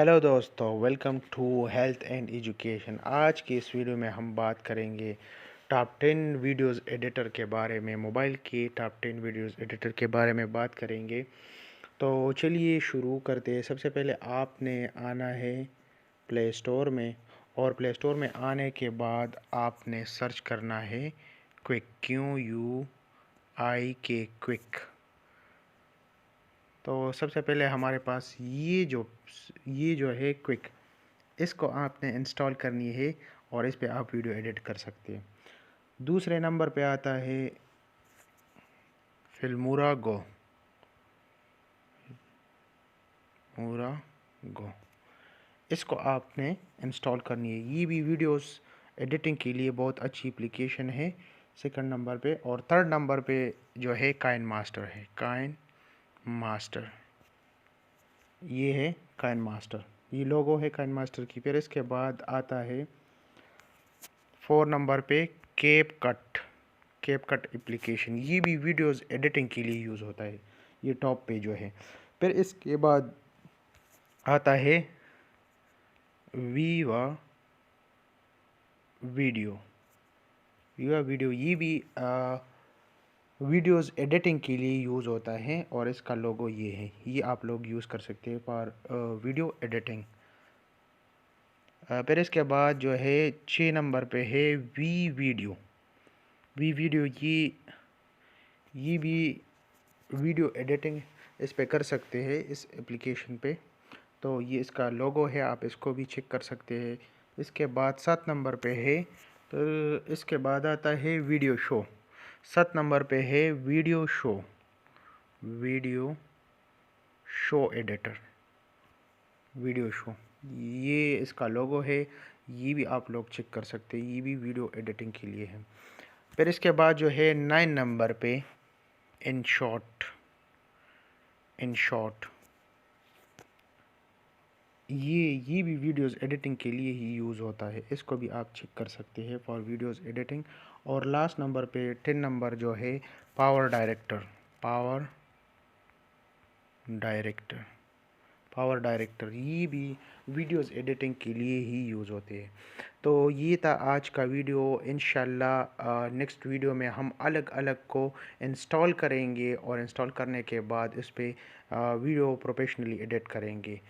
Hello दोस्तों, welcome to health and education. आज की इस वीडियो में हम बात करेंगे टॉप 10 वीडियोस एडिटर के बारे में। मोबाइल के टॉप 10 वीडियोस एडिटर के बारे में बात करेंगे। तो चलिए शुरू करते हैं। सबसे पहले आपने आना है प्ले स्टोर में, और प्ले स्टोर में आने के बाद आपने सर्च करना है क्विक, QUIK, क्विक। तो सबसे पहले हमारे पास ये जो है क्विक, इसको आपने इंस्टॉल करनी है और इस पे आप वीडियो एडिट कर सकते हैं। दूसरे नंबर पे आता है फिल्मोरा गो। इसको आपने इंस्टॉल करनी है। ये भी वीडियोस एडिटिंग के लिए बहुत अच्छी एप्लीकेशन है। सेकंड नंबर पे, और थर्ड नंबर पे जो है काइन मास्टर है। काइन मास्टर, ये है काइन मास्टर, ये लोगो है काइन मास्टर की। फिर इसके बाद आता है 4 नंबर पे कैप कट एप्लीकेशन। ये भी वीडियोस एडिटिंग के लिए यूज़ होता है, ये टॉप पे जो है। फिर इसके बाद आता है वीवा वीडियो। ये भी वीडियोस एडिटिंग के लिए यूज़ होता है, और इसका लोगो ये है। ये आप लोग यूज़ कर सकते हैं फॉर वीडियो एडिटिंग। फिर इसके बाद जो है 6 नंबर पे है वी वीडियो। ये भी वीडियो एडिटिंग इस पे कर सकते हैं, इस एप्लीकेशन पे। तो ये इसका लोगो है, आप इसको भी चेक कर सकते हैं। इसके बाद 7 नंबर पे है, तो इसके बाद आता है वीडियो शो। 7 नंबर पे है video show editor, video show. ये इसका लोगो है, ये भी आप लोग चेक कर सकते हैं। ये भी वीडियो एडिटिंग के लिए है। फिर इसके बाद जो है 9 नंबर पे इन शॉर्ट, ये भी वीडियोस एडिटिंग के लिए ही यूज़ होता है। इसको भी आप चेक कर सकते हैं फॉर वीडियोस एडिटिंग। और लास्ट नंबर पे 10 नंबर जो है पावर डायरेक्टर, ये भी वीडियोस एडिटिंग के लिए ही यूज़ होते हैं। तो ये था आज का वीडियो। इंशाल्लाह नेक्स्ट वीडियो में हम अलग अलग को इंस्टॉल करेंगे, और इंस्टॉल करने के बाद इस पर वीडियो प्रोफेशनली एडिट करेंगे।